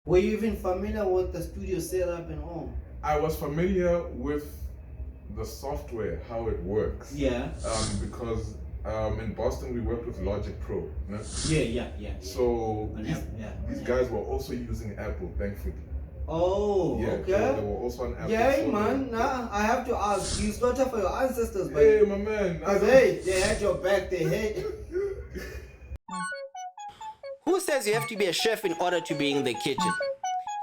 Were you even familiar with the studio setup and all? I was familiar with the software, how it works. Yeah. Because in Boston we worked with Logic Pro. No? Yeah. So these Yeah. guys were also using Apple, thankfully. Oh, Yeah, okay. they were also on Apple. Yeah, man. Nah, I have to ask. You slaughter for your ancestors, but hey, my man. Because hey, they had your back. They hate. Who says you have to be a chef in order to be in the kitchen?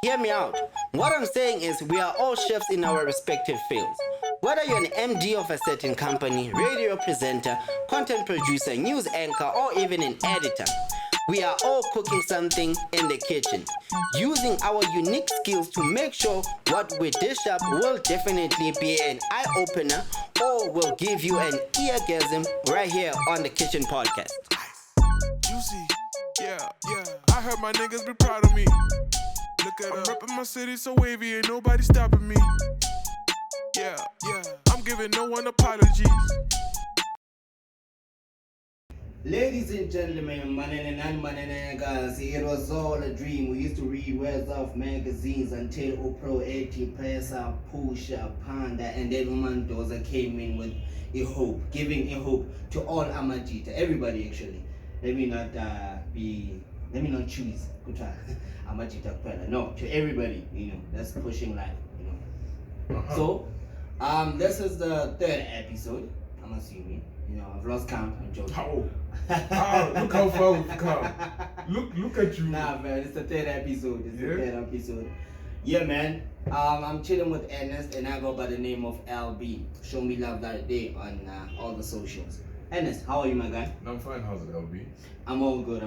Hear me out. What I'm saying is we are all chefs in our respective fields. Whether you're an MD of a certain company, radio presenter, content producer, news anchor, or even an editor, we are all cooking something in the kitchen, using our unique skills to make sure what we dish up will definitely be an eye-opener or will give you an eargasm right here on the Kitchen Podcast. Juicy, yeah. I heard my niggas be proud of me. Look at I'm reppin' my city so wavy, ain't nobody stopping me. Yeah. I'm giving no one apologies. Ladies and gentlemen, guys, it was all a dream. We used to read words of magazines until Upro 80 Pressa, Pusha, Panda, and then Doza came in with a hope, giving a hope to all Amajita, everybody actually. Let me not choose Amajita Kwela. No, to everybody, that's pushing life, So, this is the third episode, I'm assuming. I've lost count. I'm joking. Look how far we've come. Look at you. Nah, man, it's the third episode. Yeah, man. I'm chilling with Ernest, and I go by the name of LB. Show me love that day on all the socials. Ernest, how are you, my guy? I'm fine. How's it, LB? I'm all good.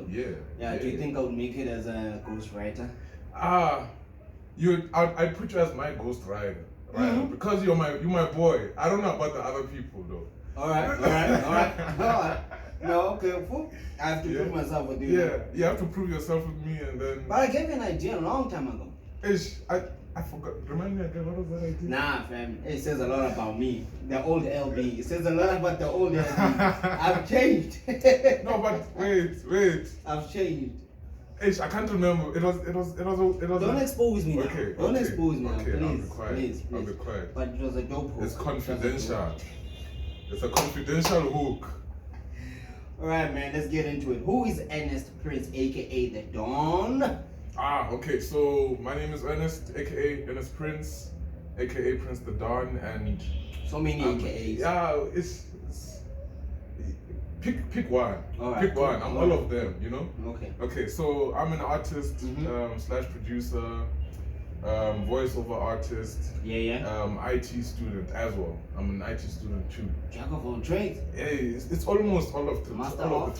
Yeah. Do you think I would make it as a ghostwriter? I'd put you as my ghost rider, right? Mm-hmm. Because you're my boy. I don't know about the other people though. All right. No, okay, cool. I have to prove myself with you. Yeah, you have to prove yourself with me, and then. But I gave you an idea a long time ago. I forgot. Remind me again. What was that idea? Nah, fam. It says a lot about me. The old LB. It says a lot about the old LB. I've changed. No, but wait. I've changed. I can't remember. It was. Don't expose me now. Okay. Don't expose me now, okay, please. I'll be quiet. But it was a dope hook. It's confidential. It's a confidential hook. Alright, man, let's get into it. Who is Ernest Prince, aka the Don? Okay, so my name is Ernest, aka Ernest Prince, aka Prince the Don, and so many AKAs. Yeah, it's pick one. Right, pick one. I'm all of them, Okay, so I'm an artist slash producer, voiceover artist. IT student as well. I'm an IT student too. Jack of all trades. Hey, it's almost all of the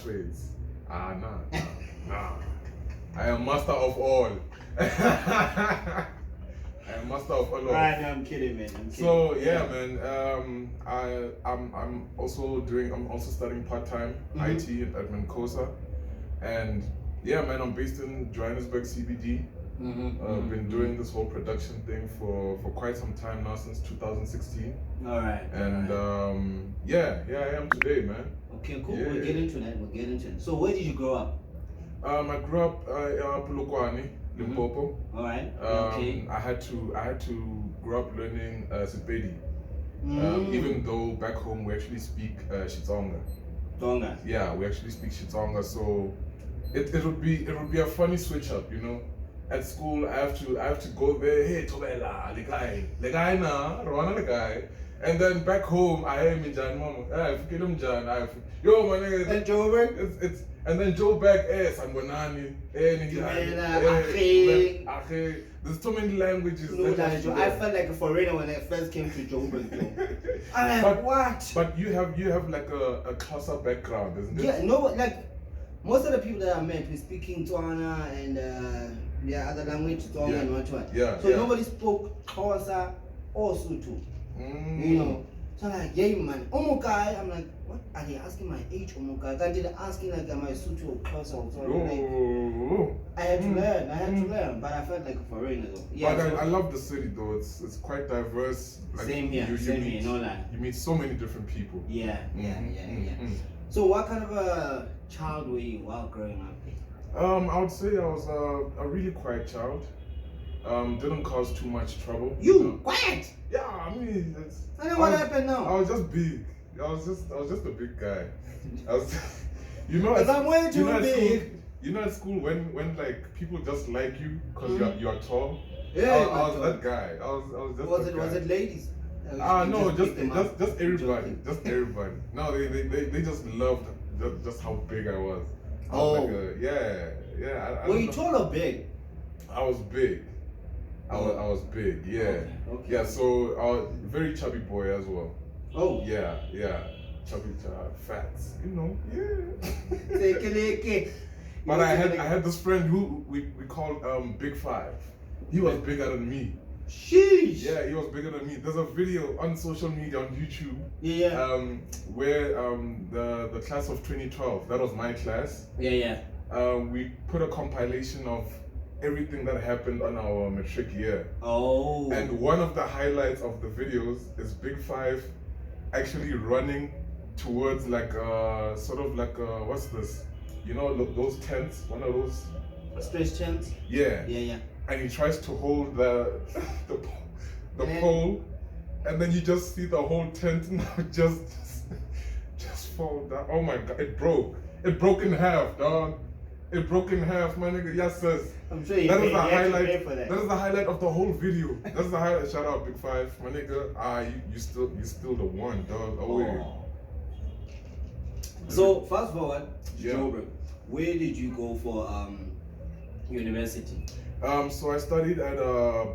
trades. Nah. I am master of all. I am master of all. Right, no, I'm kidding, man. So yeah, man. I'm also studying part-time IT at Mancosa, and yeah, man. I'm based in Johannesburg CBD. Been doing this whole production thing for quite some time now, since 2016. Alright. And yeah, I am today, man. Okay, cool. We'll get into that. So where did you grow up? I grew up in Polokwane, Limpopo. Alright. Okay. I had to grow up learning Sepedi. Even though back home we actually speak Xitsonga. Tonga. Yeah, we actually speak Xitsonga, so it would be a funny switch up, At school, I have to go there. Hey, Tobela, the guy na, Rwana the guy. And then back home, I am in Jan Mama. I forget him Jan. Yo, my nigga. And Joburg? It's and then Joe back. Sangonani. There's too many languages. No, I felt like a foreigner when I first came to Joburg. I'm like, what? But you have like a closer background, isn't it? Yeah, no, like most of the people that I met were speaking Tswana and other language, Tsonga and what. Yeah. So nobody spoke Xhosa or Sotho. So I'm like, yeah, man. Omukai, I'm like, what? Are they asking my age, Omukai? I did asking like, am I Sotho or Xhosa or something? I had to learn, but I felt like a foreigner though. Yeah, but I love the city though. It's quite diverse. Like, same here, no lie. You meet so many different people. Yeah. So what kind of a child were you while growing up? I would say I was a really quiet child. Didn't cause too much trouble. You quiet. Yeah, I mean, And then what happened I now? was just big. I was just a big guy. I was, you know, Because I'm way too at big. School, you know, at school when like people just like you because you're tall. Yeah, I was that guy. I was just. Was that it was guy. it ladies? No, just pick them up. everybody, Joking. just everybody. No, they just loved just how big I was. I was Oh. like yeah. I Were don't you know. tall or big? I was big. I was big. Yeah. Okay. Yeah. So I was very chubby boy as well. Oh. Yeah. Chubby, fats. You know. Yeah. Take But I had this friend who we called Big Five. He was bigger than me. Sheesh. Yeah, he was bigger than me. There's a video on social media on YouTube. Yeah. Where the class of 2012, that was my class. Yeah. We put a compilation of everything that happened on our matric year. Oh. And one of the highlights of the videos is Big Five actually running towards like sort of like what's this? You know those tents? One of those. Space chance. Yeah. Yeah. And he tries to hold the pole, and then you just see the whole tent now just fall down. Oh my god, it broke. It broke in half, dog. It broke in half, my nigga. Yes, sis. I'm sure you That is paid, the you had to pay highlight. for that. That is the highlight of the whole video. That's the highlight. Shout out Big Five, my nigga. You still the one, dog. Oh, wait. So fast forward, Yeah. Joburg. Where did you go for university? So I studied at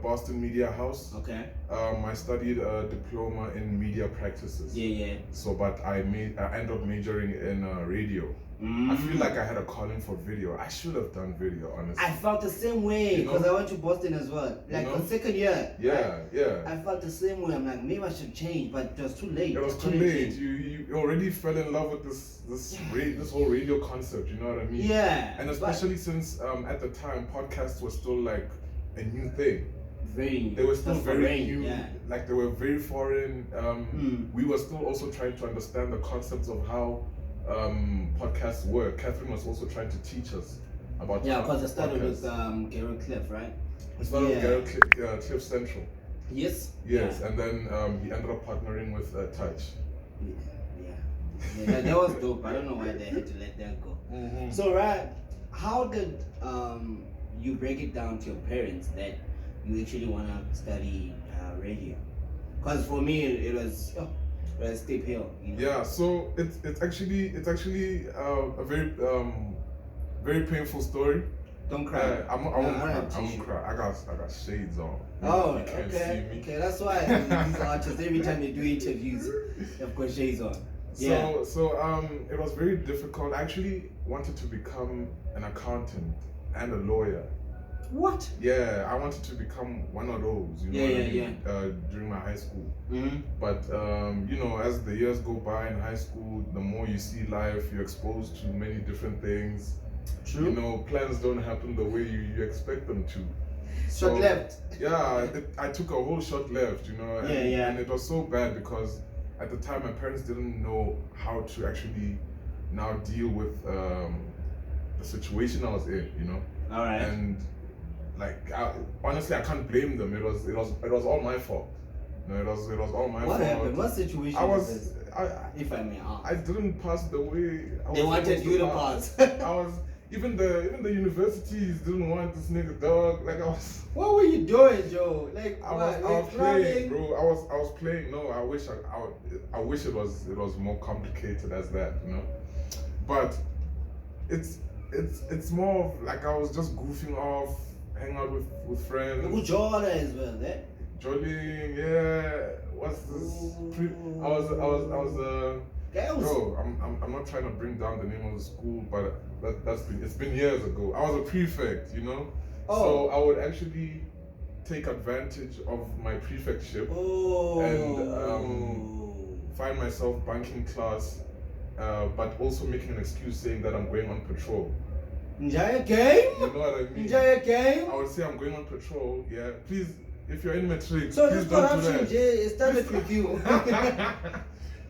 Boston Media House. Okay. I studied a diploma in media practices. Yeah. So, but I ended up majoring in radio. I feel like I had a calling for video. I should have done video, honestly. I felt the same way You know? because I went to Boston as well. Like You know? on second year. Yeah. I felt the same way. I'm like, maybe I should change, but it was too late. It was I too couldn't late. change. You already fell in love with this whole radio concept. You know what I mean? Yeah. And especially since at the time podcasts were still like a new thing. They were still very foreign, new. Yeah. Like they were very foreign. We were still also trying to understand the concepts of how podcasts work. Catherine was also trying to teach us about Because I started podcasts. with Gary Cliff, right? It started with Yeah. Cliff Central. Yes. Yes, and then he ended up partnering with Touch. Yeah, that was dope. I don't know why they had to let that go. So, right, how did you break it down to your parents that you actually want to study radio? Because for me, it was a steep hill. You know? Yeah, so it's actually a very painful story. Don't cry. I won't cry. I got shades on. Oh, You can't okay. see me. Okay, that's why these artists, every time they do interviews, they've got shades on. Yeah. So it was very difficult. I actually wanted to become an accountant and a lawyer. What? Yeah, I wanted to become one of those. You know what I mean? During my high school. But you know, as the years go by in high school, the more you see life, you're exposed to many different things. True. You know, plans don't happen the way you expect them to. Short left. Yeah, I took a whole shot left, you know. And it was so bad because at the time my parents didn't know how to actually now deal with the situation I was in, you know. All right. And like honestly, I can't blame them. It was all my fault. No, it was all my fault. What happened? What situation was this? If I may ask. I didn't pass the way I They was wanted supposed you to pass. I was even the universities didn't want this nigga, dog. Like I was. What were you doing, Joe? Like I was playing, bro. I was playing. No, I wish it was more complicated as that, you know. But it's more of like I was just goofing off, hanging out with friends. Who Jordan as well, that? Joling, yeah. What's this? I was bro, I'm not trying to bring down the name of the school, but it's been years ago. I was a prefect, you know. So I would actually take advantage of my prefectship and find myself bunking class, but also making an excuse saying that I'm going on patrol. Njaya game? You know what I mean? Njaya game? I would say I'm going on patrol. Yeah, please. If you're in matric, so please this don't do corruption, that. Jay, it started with you.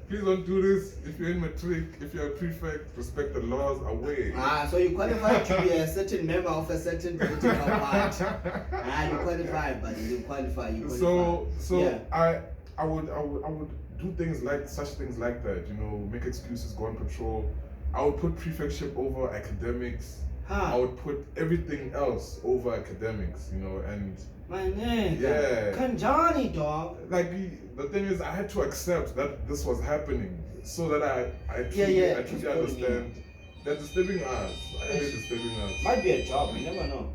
Please don't do this. If you're in matric, if you're a prefect, respect the laws away. So you qualified to be a certain member of a certain political party. You qualified, buddy. You qualify. So yeah. I would do things like such things like that. You know, make excuses, go on patrol. I would put prefectship over academics. I would put everything else over academics. You know, and my name. Yeah. Kanjani, dog. Like the thing is, I had to accept that this was happening, so that I truly understand they're disturbing us. They're disturbing us. Might be a job. You never know.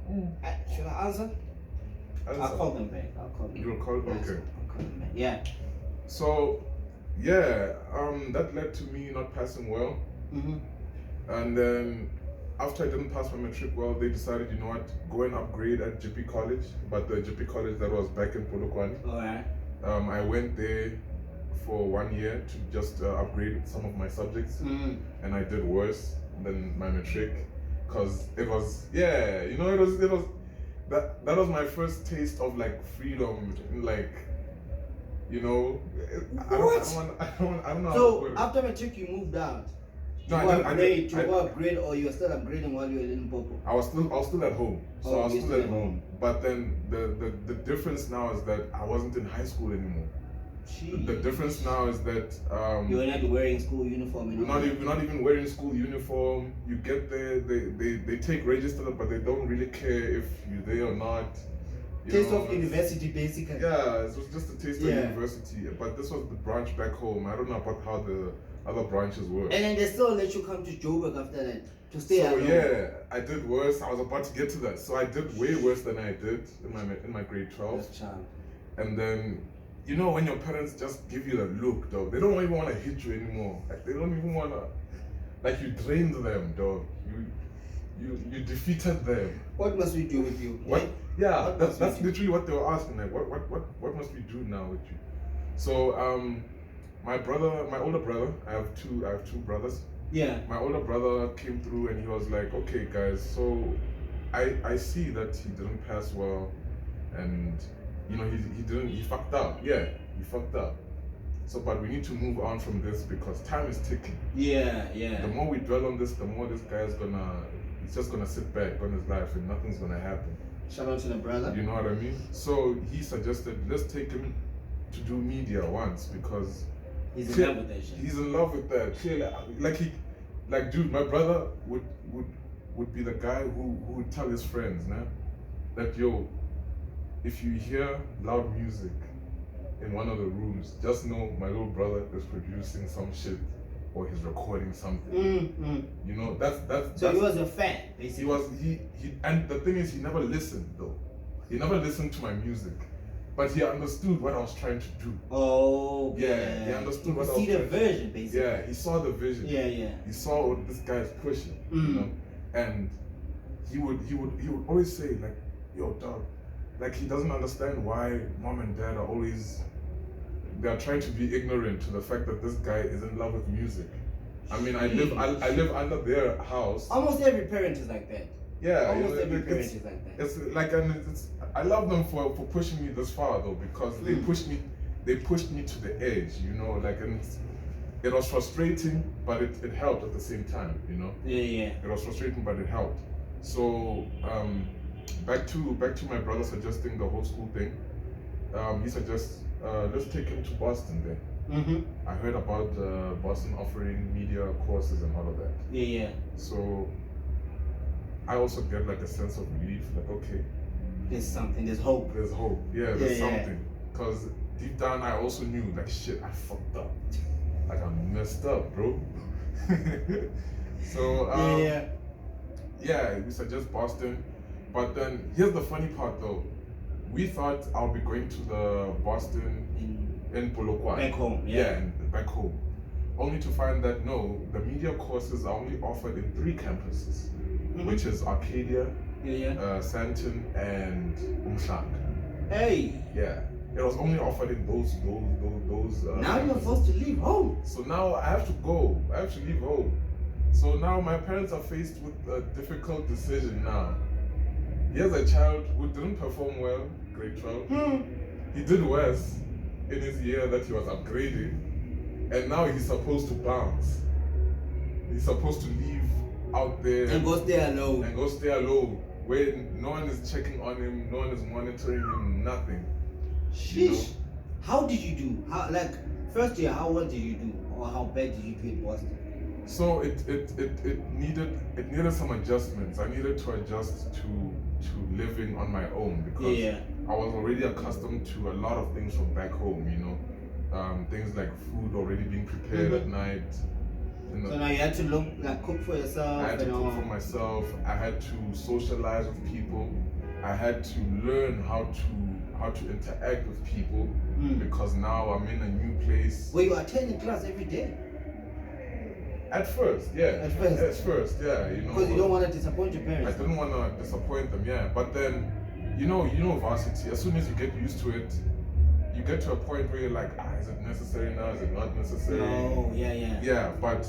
Should I answer? I'll call them back. You'll call? Okay. I'll call them back. Yeah. So, yeah, that led to me not passing well. And then after I didn't pass my matric well, they decided, you know what, go and upgrade at GP College, but the GP College that was back in Polokwane. Alright. I went there for 1 year to just upgrade some of my subjects, and I did worse than my matric, cause it was that was my first taste of like freedom, like, you know, I don't know. So after matric you moved out. No, I didn't. You upgrade, or you were still upgrading while you were in Popo? I was still at home. So I was still at home. But then the difference now is that I wasn't in high school anymore. Jeez. The difference now is that you were not wearing school uniform anymore. You're not even wearing school uniform. You get there, they take register, but they don't really care if you're there or not. Taste of university, basically. Yeah, it was just a taste of university. But this was the branch back home. I don't know about how the other branches were. And then they still let you come to Joburg after that to stay at home. Yeah, I did worse. I was about to get to that. So I did way worse than I did in my grade 12. And then, you know, when your parents just give you the look, dog, they don't even want to hit you anymore. Like, they don't even want to, like, you drained them, dog. You defeated them. What must we do with you? What? Yeah, that's literally what they were asking. Like, what must we do now with you? So my older brother, I have two brothers. Yeah. My older brother came through and he was like, okay guys, so I see that he didn't pass well, and you know he fucked up. Yeah, he fucked up. So but we need to move on from this because time is ticking. Yeah. The more we dwell on this, the more this guy's he's just gonna sit back on his life and nothing's gonna happen. Shout out to the brother. You know what I mean? So he suggested, let's take him to do media once because he's in love with that shit. He's in love with that. Like dude, my brother would be the guy who would tell his friends, nah, that yo, if you hear loud music in one of the rooms, just know my little brother is producing some shit or he's recording something. You know, that's so he was a fan, basically. He and the thing is he never listened though. He never listened to my music. But he understood what I was trying to do. Oh, yeah. He understood what I was trying to do. See the vision, basically. Yeah, he saw the vision. Yeah. He saw what this guy is pushing, you know? And he would always say, like, yo, dog, like he doesn't understand why mom and dad they're trying to be ignorant to the fact that this guy is in love with music. I mean, I live under their house. Almost every parent is like that. Yeah, almost every parent is like that. It's like, and I love them for pushing me this far though, because they pushed me to the edge, you know, like, and it was frustrating, but it helped at the same time, you know. Yeah. It was frustrating, but it helped. So back to my brother suggesting the whole school thing. He suggests let's take him to Boston then. I heard about Boston offering media courses and all of that. Yeah. So I also get like a sense of relief, like okay, there's something, there's hope. There's hope, yeah, there's something. Because deep down I also knew, like shit, I fucked up. Like I messed up, bro. So yeah, we suggest Boston. But then here's the funny part though. We thought I'll be going to the Boston in Polokwane. Back home, yeah, back home. Only to find that no, the media courses are only offered in 3 campuses, which is Arcadia, Sandton, and Umhlanga. Hey. Yeah, it was only offered in those. Now you're forced to leave home. So now I have to go. I have to leave home. So now my parents are faced with a difficult decision now. Here's a child who didn't perform well, grade 12. He did worse in his year that he was upgrading. and now he's supposed to bounce. He's supposed to leave out there and go stay alone. And go stay alone, where no one is checking on him, no one is monitoring him, nothing. Sheesh. You know? How did you do? How, like, first year, how well did you do, or how bad did you do in Boston? So it needed some adjustments. I needed to adjust to living on my own because I was already accustomed to a lot of things from back home. You know, things like food already being prepared at night. So now you had to cook for yourself. I had to cook for myself. I had to socialize with people. I had to learn how to interact with people because now I'm in a new place. Were you attending class every day? At first, yeah. At first, yeah. You know, because you don't want to disappoint your parents. I didn't want to disappoint them, yeah. But then, you know, Varsity. As soon as you get used to it, you get to a point where you're like, is it necessary now? Is it not necessary? Oh, yeah. Yeah, but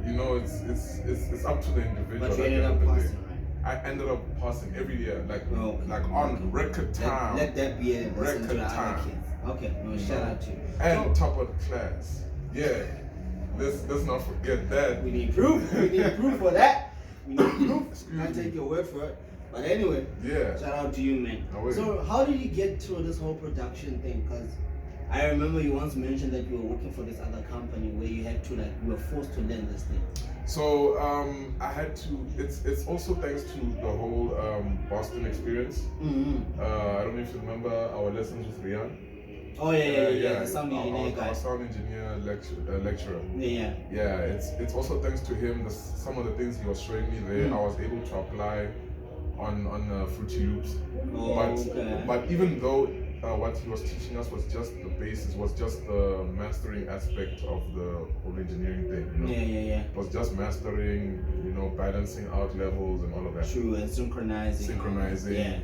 you know, it's up to the individual. But you ended up passing, right? I ended up passing every year, like on record time. Let that be a lesson to the record other time. kids. Okay, no, shout out to you. And top of the class. Yeah. Let's not forget that. We need proof. We need proof for that. We need proof. Can't take your word for it. But anyway, shout out to you, man. So how did you get through this whole production thing? Because I remember you once mentioned that you were working for this other company where you had to you were forced to learn this thing. So I had to. It's also thanks to the whole Boston experience. I don't know if you remember our lessons with Rian. Oh yeah. The sound engineer guy. Our sound engineer lecturer. Yeah. It's also thanks to him. Some of the things he was showing me there, I was able to apply on Fruity Loops. But even though what he was teaching us was just the basis, was just the mastering aspect of the whole engineering thing. You know? Yeah. It was just mastering, you know, balancing out levels and all of that. True, and synchronizing. Yeah.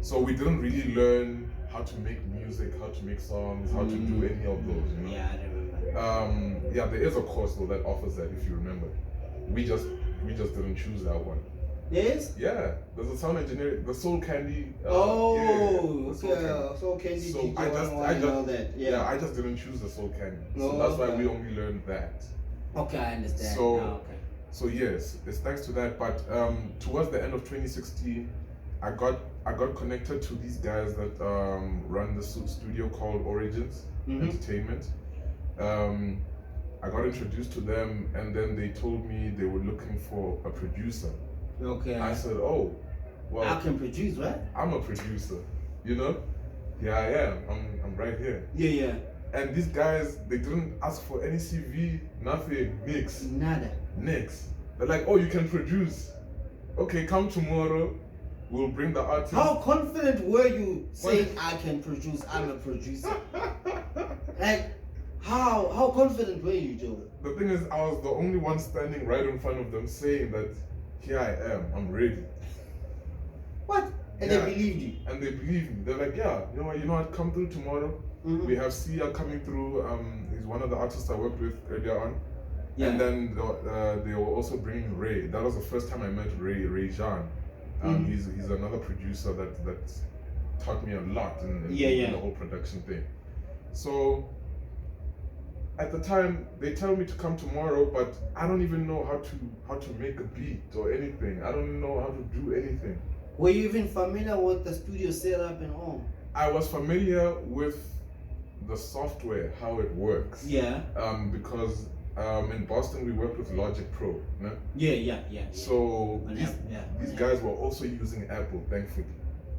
So we didn't really learn how to make music, how to make songs, how to do any of those. You know? Yeah, I remember. There is a course though that offers that, if you remember. We just didn't choose that one. Yes? Yeah, there's a sound engineering, the Soul Candy. Soul Candy. So I just didn't choose the Soul Candy. So that's why we only learned that. Okay, I understand. So yes, it's thanks to that. But towards the end of 2016, I got connected to these guys that run the studio called Origins Entertainment. I got introduced to them, and then they told me they were looking for a producer. Okay. I said, oh, well, I can produce, right? I'm a producer, you know? Here I am. I'm right here. Yeah. And these guys, they didn't ask for any CV, nothing, mix. Nada. Next. They're like, oh, you can produce. Okay, come tomorrow. We'll bring the artist. How confident were you saying I can produce? I'm a producer. Like, how confident were you, Joe? The thing is, I was the only one standing right in front of them saying that here I am, I'm ready. What? And they believed you? And they believed me. They're like, yeah, you know what, come through tomorrow. We have Sia coming through. He's one of the artists I worked with earlier on. Yeah. And then they were also bringing Ray. That was the first time I met Ray Jean. He's another producer that taught me a lot in the whole production thing. So at the time they tell me to come tomorrow, but I don't even know how to make a beat or anything. I don't know how to do anything. Were you even familiar with the studio setup and all? I was familiar with the software, how it works. Yeah. Because in Boston we worked with Logic Pro. No? Yeah. So these guys were also using Apple, thankfully.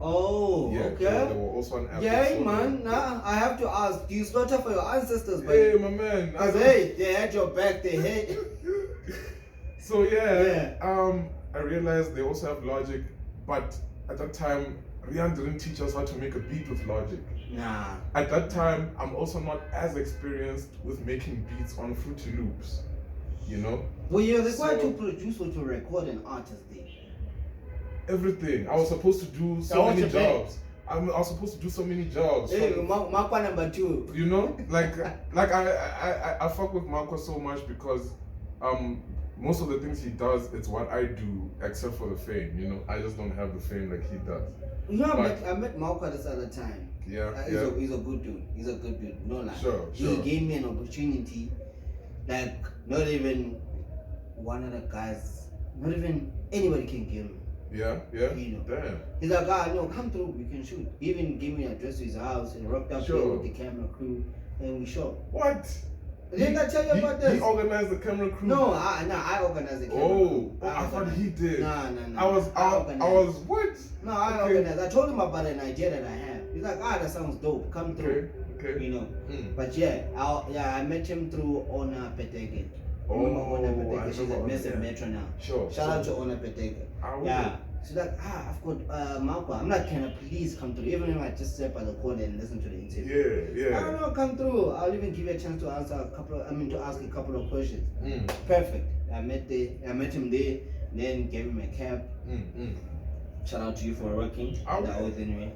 Oh, yeah, okay. They were also on Apple. Yeah, man. Nah, I have to ask. Do you slaughter for your ancestors, man? Hey, my man. Because hey, they had your back. They hate. So I realized they also have Logic, but at that time, Rian didn't teach us how to make a beat with Logic. Nah. At that time, I'm also not as experienced with making beats on Fruity Loops. You know. Well, you're required to produce or to record an artist there. Everything. I was supposed to do so many jobs. I was supposed to do so many jobs. Hey, Makwa number 2. You know, like I fuck with Makwa so much because most of the things he does, it's what I do, except for the fame. You know, I just don't have the fame like he does. Yeah, I met Makwa this other time. Yeah, he's a good dude. He's a good dude. No lie. Sure. He gave me an opportunity Like, not even one of the guys, not even anybody can give him. Yeah. You know. Damn. He's like, no, come through, we can shoot. He even gave me an address to his house and rocked up there with the camera crew and we shot. What? Didn't I tell you about this? He organized the camera crew. No, I organized the camera crew. I thought he did. No. I was what? No, I organized. I told him about an idea that I have. He's like, that sounds dope. Come through. Okay. You know. But I met him through Ona Peteke. Remember Ona Peteke? She's at Mesa Metro now. Sure. Shout out to Ona Peteke. Yeah. She's like, I've got Makwa. I'm like, can I please come through? Even if I just step at the corner and listen to the interview. Yeah. I don't know, come through. I'll even give you a chance to answer to ask a couple of questions. Mm. Perfect. I met him there, then gave him a cab. Shout out to you for working. That was anyway.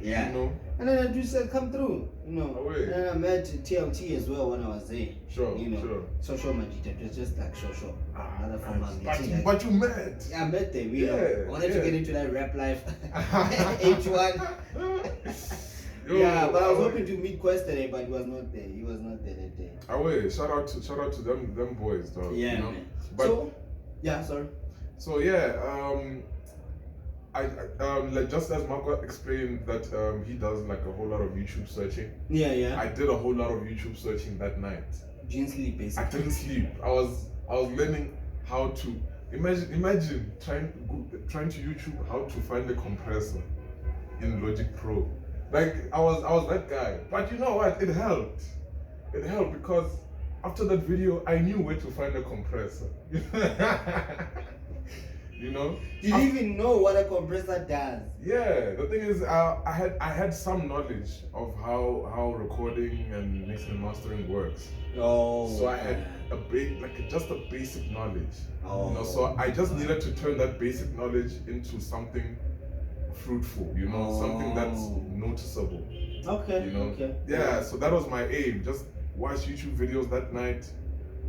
Yeah. You know? And then I just said, come through. You know. Away. And then I met TLT as well when I was there. Sure. You know. Sure. Social Majita. It was just like social. Another form of meeting. But you met. Yeah, I met them. I wanted to get into that rap life. H1. Yeah, but I was hoping to meet Quest today, but he was not there. He was not there that day. Away. Shout out to them boys, dog. Yeah, you know? man. But, sorry. So like just as Makwa explained that he does like a whole lot of YouTube searching. Yeah. I did a whole lot of YouTube searching that night. Didn't sleep, basically. I didn't sleep. I was learning how to imagine trying to YouTube how to find a compressor in Logic Pro. Like I was that guy. But you know what? It helped. It helped because after that video I knew where to find a compressor. You know? You didn't even know what a compressor does. Yeah, the thing is, I had some knowledge of how recording and mixing and mastering works. Oh. So I had just a basic knowledge. Oh. You know, so I just needed to turn that basic knowledge into something fruitful. You know, something that's noticeable. Okay. You know. Okay. Yeah. So that was my aim. Just watch YouTube videos that night,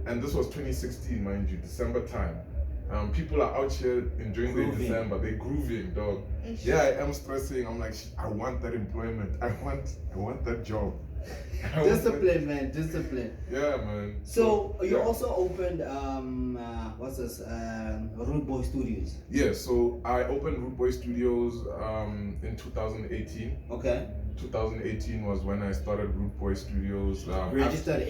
and this was 2016, mind you, December time. People are out here enjoying their December. They're grooving, dog. Yeah, I am stressing. I'm like, I want that employment. I want that job. Discipline, man. Discipline. Yeah, man. So you also opened Rude Boy Studios. Yeah. So I opened Rude Boy Studios in 2018. Okay. 2018 was when I started Rude Boy Studios. Registered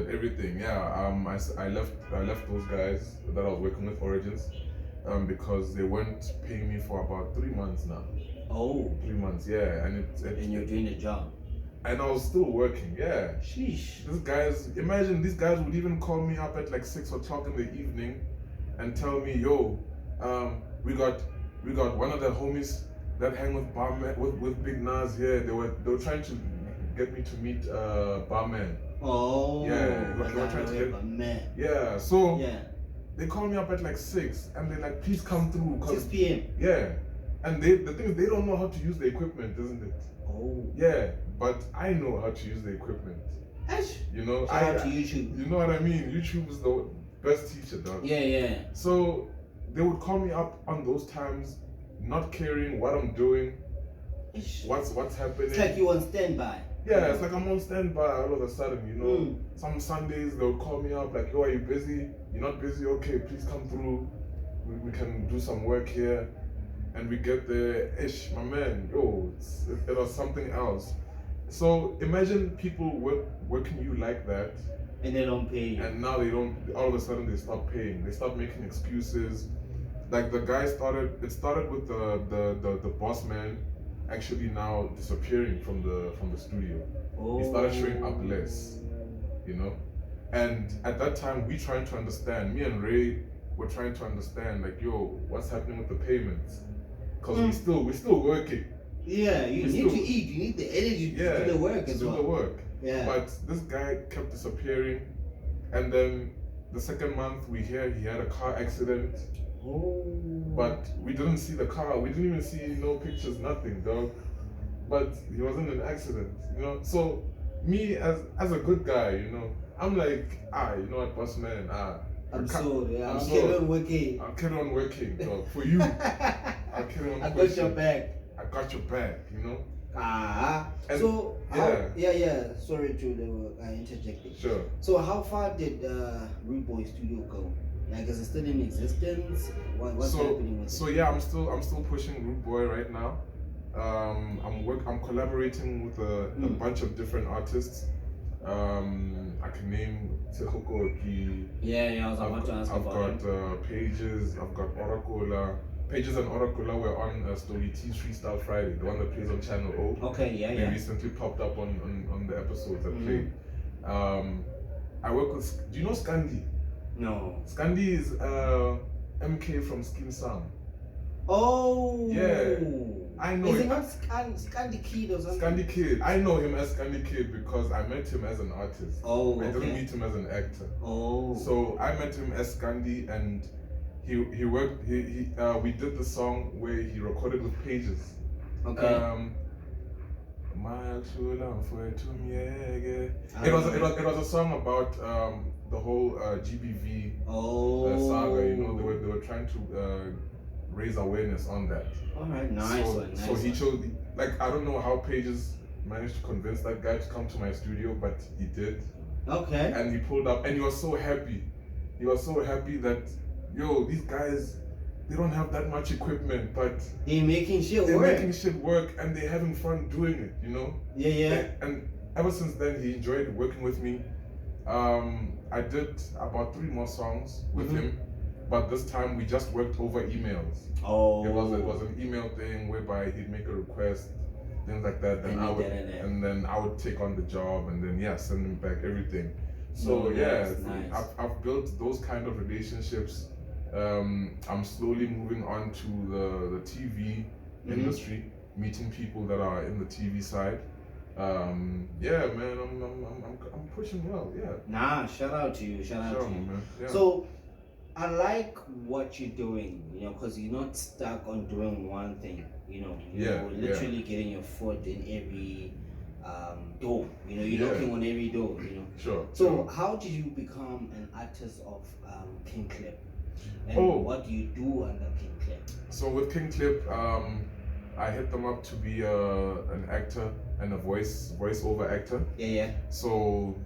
everything. Yeah. I left those guys that I was working with, Origins, because they weren't paying me for about 3 months now. Oh. 3 months, yeah. And you're doing the job. And I was still working, yeah. Sheesh. Imagine these guys would even call me up at like 6 o'clock in the evening and tell me, yo, we got one of the homies that hang with Barman with Big Nas here. They were trying to get me to meet Barman. Oh. Yeah, they were trying to get Barman. Yeah, so yeah. They call me up at like 6 and they're like, please come through. 6 p.m. Yeah. And the thing is, they don't know how to use the equipment, isn't it? Oh. Yeah, but I know how to use the equipment. Ash. You know, Shout out to YouTube. You know what I mean? YouTube is the best teacher, dog. Yeah. So they would call me up on those times, not caring what I'm doing, what's happening. It's like you on standby. Yeah, it's like I'm on standby all of a sudden, you know. Some Sundays they'll call me up like, yo, are you busy? You're not busy? Okay, please come through. We can do some work here. And we get there, my man, yo, it was something else. So imagine people working you like that. And they don't pay you. And now they don't, all of a sudden they stop paying. They start making excuses. Like the guy started with the boss man actually now disappearing from the studio. Oh. He started showing up less, you know? And at that time, we trying to understand, me and Ray were trying to understand, like, yo, what's happening with the payments? Because we're still working. Yeah, you need to eat. You need the energy to do the work as well. Do the work. Yeah. But this guy kept disappearing, and then the second month we hear he had a car accident. Oh. But we didn't see the car. We didn't even see no pictures, nothing, dog. But he was in an accident, you know. So me as a good guy, you know, I'm like, you know what, boss man, I'm sorry. I'm I'll carry on working. I'll carry on working, dog, for you. I'll carry on. I got your back. I got your back, you know. And- So yeah. Sorry to interject. Sure. So how far did Rude Boy Studio go? Like, is it still in existence? What's happening with So it? yeah, I'm still pushing Root Boy right now. I'm collaborating with a bunch of different artists. I can name Tehokoki. Yeah, I was about to ask I've about got Pages. I've got Oracola. Pages and Oracola were on Story T's Freestyle Friday, the one that plays on Channel O. Okay, yeah. They recently popped up on the episodes that played. I work with. Do you know Scandi? No. Scandi is MK from Skin Sam. Oh. Yeah, I know. Is it him. not Scandi Kid or something? Scandi Kid. I know him as Scandi Kid because I met him as an artist. Oh, I didn't okay. meet him as an actor. Oh. So I met him as Scandi, and he worked. We did the song where he recorded with Pages. Okay. It was a song about the whole GBV saga. You know, they were trying to raise awareness on that. All right, nice one. So he chose, like, I don't know how Pages managed to convince that guy to come to my studio, but he did. Okay. And he pulled up, and he was so happy. He was so happy that, yo, these guys, they don't have that much equipment, but They're making shit they're work. making shit work, and they're having fun doing it, you know? Yeah. And ever since then, he enjoyed working with me. I did about 3 more songs with him, but this time we just worked over emails. Oh. It was an email thing whereby he'd make a request, things like that. Then and then I would take on the job, and then send him back everything. So nice. I've built those kind of relationships. I'm slowly moving on to the TV industry, meeting people that are in the TV side. Yeah, man, I'm pushing well. Yeah. Nah, shout out to you. Shout out to you, man. Yeah. So, I like what you're doing, you know, because you're not stuck on doing one thing, you know. You're literally getting your foot in every door, you know, you're knocking on every door, you know. Sure. So, how did you become an artist of King Clip? And what do you do under King Clip? So, with King Clip, I hit them up to be an actor and a voiceover actor. Yeah. So,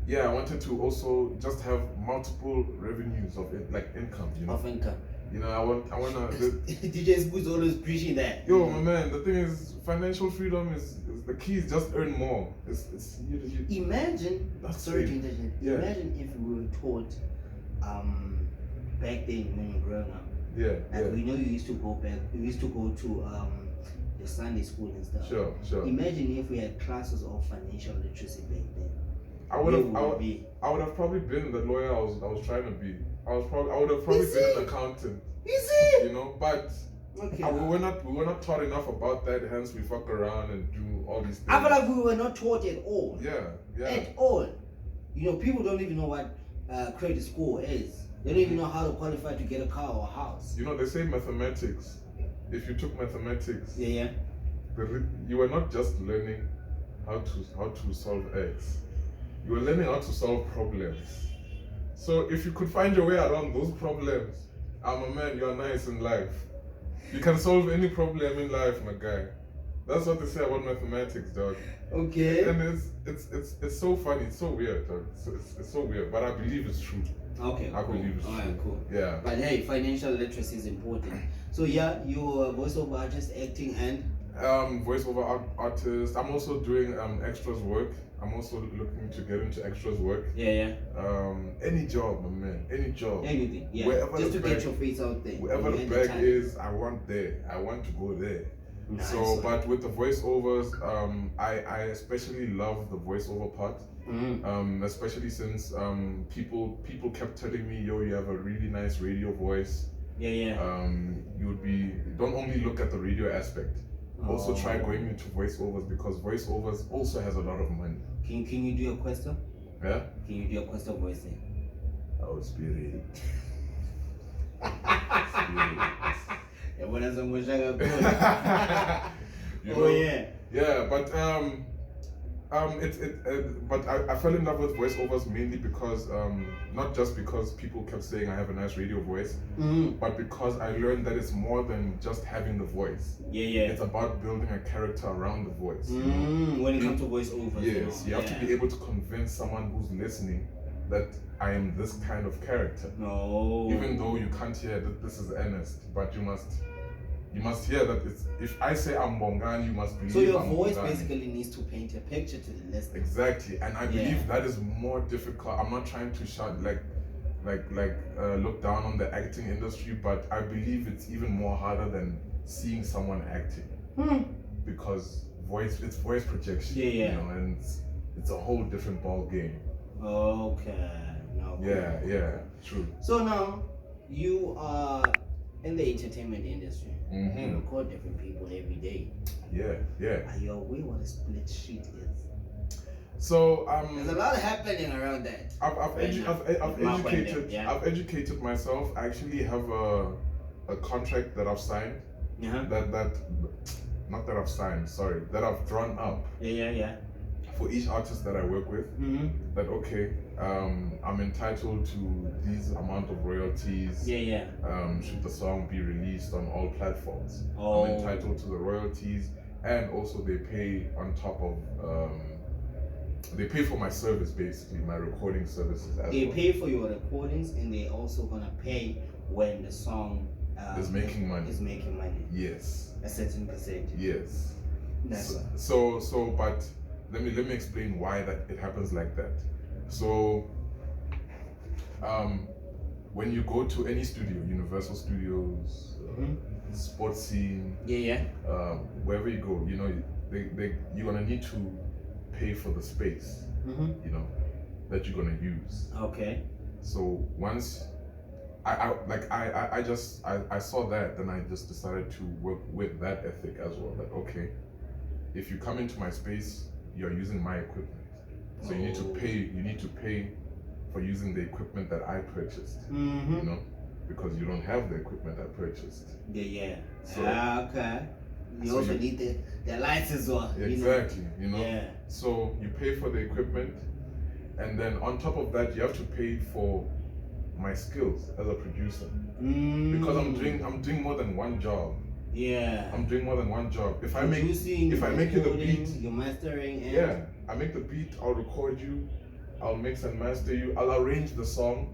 I wanted to also just have multiple revenues of it, like income, you know. Of income. You know, I wanna. DJ Spoon's always preaching that. Yo, my man, the thing is, financial freedom is the key is just earn more. It's you Imagine. Sorry to interject. Yeah. Imagine if we were taught, back then when you were growing up. Yeah. We know you used to go back. You used to go to the Sunday school and stuff. Sure. Imagine if we had classes of financial literacy back then. I would have probably been the lawyer I was trying to be. I would have probably been an accountant. You see? You know, but okay. we were not taught enough about that. Hence, we fuck around and do all these things. I feel like we were not taught at all. Yeah. At all. You know, people don't even know what credit score is. They don't even know how to qualify to get a car or a house. You know, they say mathematics. If you took mathematics, Yeah. You were not just learning how to solve X. You were learning how to solve problems. So if you could find your way around those problems, I'm a man, you are nice in life. You can solve any problem in life, my guy. That's what they say about mathematics, dog. Okay. And it's so funny, it's so weird, dog. It's so weird, but I believe it's true. Okay. I believe it's true. Alright, cool. Yeah. But hey, financial literacy is important. So you're a voiceover artist, acting, and Voiceover artist. I'm also doing extras work. I'm also looking to get into extras work. Yeah. Any job, my man. Any job. Anything. Yeah. Wherever just to the get bag- your face out there. Wherever the bag is, I want there. I want to go there. Nice. So, but with the voiceovers, I especially love the voiceover part. Especially since people kept telling me, yo, you have a really nice radio voice. Yeah. Don't only look at the radio aspect. Also try going into voiceovers because voiceovers also has a lot of money. Can you do a question? Yeah? Can you do a question voice thing? Oh, spirit. You You know? yeah. Yeah, but But I fell in love with voiceovers mainly because not just because people kept saying I have a nice radio voice, but because I learned that it's more than just having the voice. Yeah. It's about building a character around the voice. You know? When it comes to voiceovers. Yes, you have to be able to convince someone who's listening that I am this kind of character. No. Even though you can't hear that this is Ernest, but you must hear that it's, if I say I'm Bongani, you must believe. So your I'm voice Bongani. basically needs to paint a picture to the listener. Exactly, and I believe that is more difficult. I'm not trying to shout look down on the acting industry, but I believe it's even more harder than seeing someone acting because it's voice projection. You know, and it's a whole different ball game. Okay. No. Yeah, true. So now you are in the entertainment industry. You record different people every day. Yeah. Are you aware what a split sheet is? So there's a lot happening around that. I've educated myself. I actually have a contract that I've signed. That not that I've signed. Sorry, that I've drawn up. Yeah. For each artist that I work with, that okay, I'm entitled to these amount of royalties. Should the song be released on all platforms, I'm entitled to the royalties, and also they pay on top of they pay for my service, basically my recording services as they well. Pay for your recordings, and they also gonna pay when the song is making money. Yes. A certain percentage. Yes. That's but let me explain why that it happens like that. So when you go to any studio, Universal Studios, sports scene, wherever you go, you know, you're gonna need to pay for the space, you know, that you're gonna use. Okay. So once I saw that, then I just decided to work with that ethic as well. That okay, if you come into my space, you're using my equipment, so you need to pay for using the equipment that I purchased. You know, because you don't have the equipment I purchased. So, okay. You also need the license one. Exactly. You know. So you pay for the equipment, and then on top of that, you have to pay for my skills as a producer, because I'm doing more than one job. I'm doing more than one job. If I make you the beat, you're mastering. And I make the beat. I'll record you. I'll mix and master you. I'll arrange the song.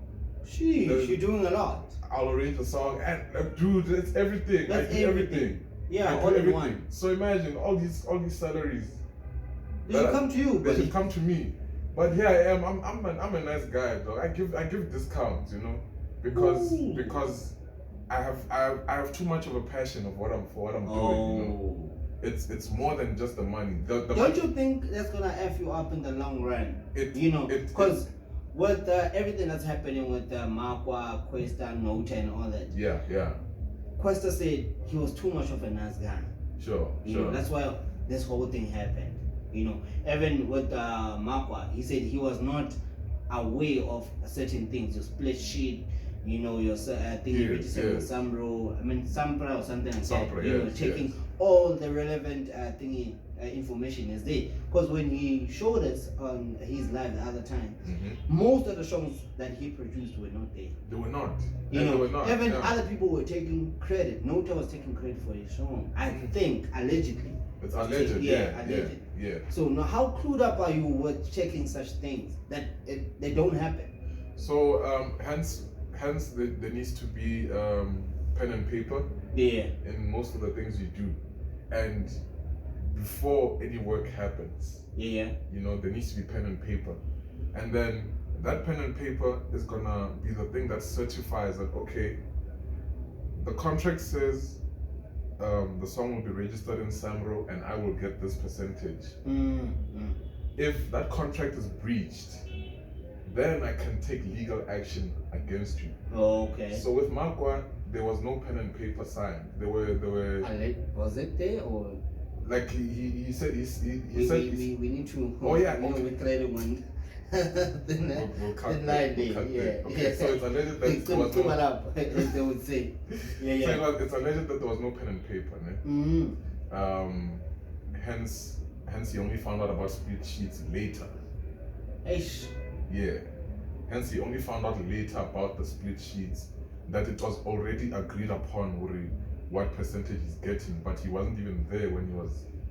You're doing a lot. I'll arrange the song, and dude, it's everything. I do everything. All in one. So imagine all these salaries. They should come to you. They should come to me. But here I am. I'm a nice guy, dog. I give discounts, you know, because I have too much of a passion for what I'm doing. You know, it's more than just the money. Don't you think that's gonna f you up in the long run? Because with everything that's happening with Makwa, Questa, Nota, and all that. Questa said he was too much of a nice guy. Sure. Know, that's why this whole thing happened. You know, even with Makwa, he said he was not aware of certain things. Your split sheet, you know, your thing you registered with Sampra or something like that. You know, checking all the relevant information is there. Because when he showed us on his live the other time, most of the songs that he produced were not there. They were not. They were not. Even other people were taking credit. Nota was taking credit for his song. I think, allegedly. It's alleged. Alleged. So now, how clued up are you with checking such things that they don't happen? So hence there needs to be pen and paper. In most of the things you do, and before any work happens, you know, there needs to be pen and paper, and then that pen and paper is gonna be the thing that certifies that okay, the contract says the song will be registered in Samro and I will get this percentage. If that contract is breached, then I can take legal action against you. So with Makwa, there was no pen and paper signed. There were. Was it there or? Like he said we need to. We clear one. We'll cut Okay. So it's alleged that there was no. They would say. So it's alleged that there was no pen and paper. Hence, hence he only found out about split sheets later. Eish. Yeah. Hence he only found out later about the split sheets, that it was already agreed upon what percentage he's getting, but he wasn't even there when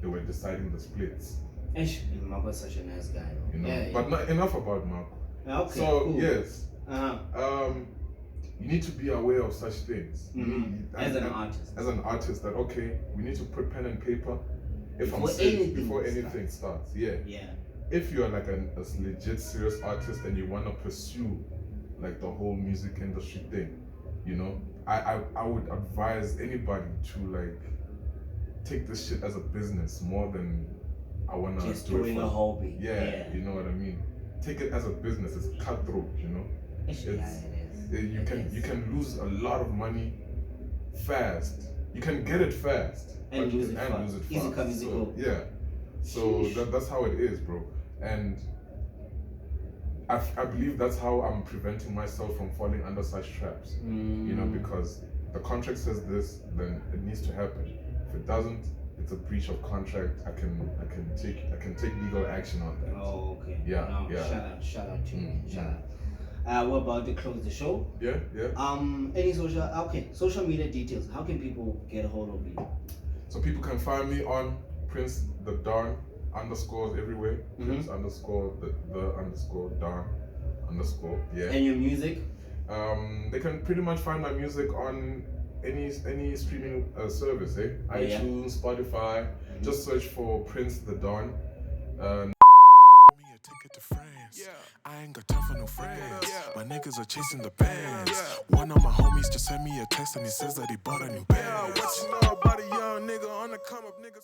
they were deciding the splits. Eish, Makwa's such a nice guy. You know, Yeah, but not enough about Makwa. Okay. So Cool. yes, Uh-huh. you need to be aware of such things. As an artist. As an artist, that okay, we need to put pen and paper Before anything starts. Yeah. Yeah. If you are like a legit serious artist and you want to pursue like the whole music industry thing, you know, I would advise anybody to like take this shit as a business more than I wanna just do doing it for a hobby. yeah, you know what I mean. Take it as a business. It's cutthroat, you know. You can lose a lot of money fast. You can get it fast and lose it fast. Easy come, easy go. Yeah. So that's how it is, bro. And I believe that's how I'm preventing myself from falling under such traps. You know, because the contract says this, then it needs to happen. If it doesn't, it's a breach of contract. I can take legal action on that. Oh, okay. Yeah, no, yeah. Shout out to you. Shout out. We're about to close the show. Yeah. Any social media details. How can people get a hold of you? So people can find me on Prince the Don _ everywhere. Prince _ the Don _ yeah. And your music? They can pretty much find my music on any streaming service, iTunes, Spotify. Just search for Prince the Don. I ain't got time for no friends. My niggas are chasing the bands. One of my homies just sent me a text and he says that he bought a new band. What you know about a young nigga on the come up, niggas?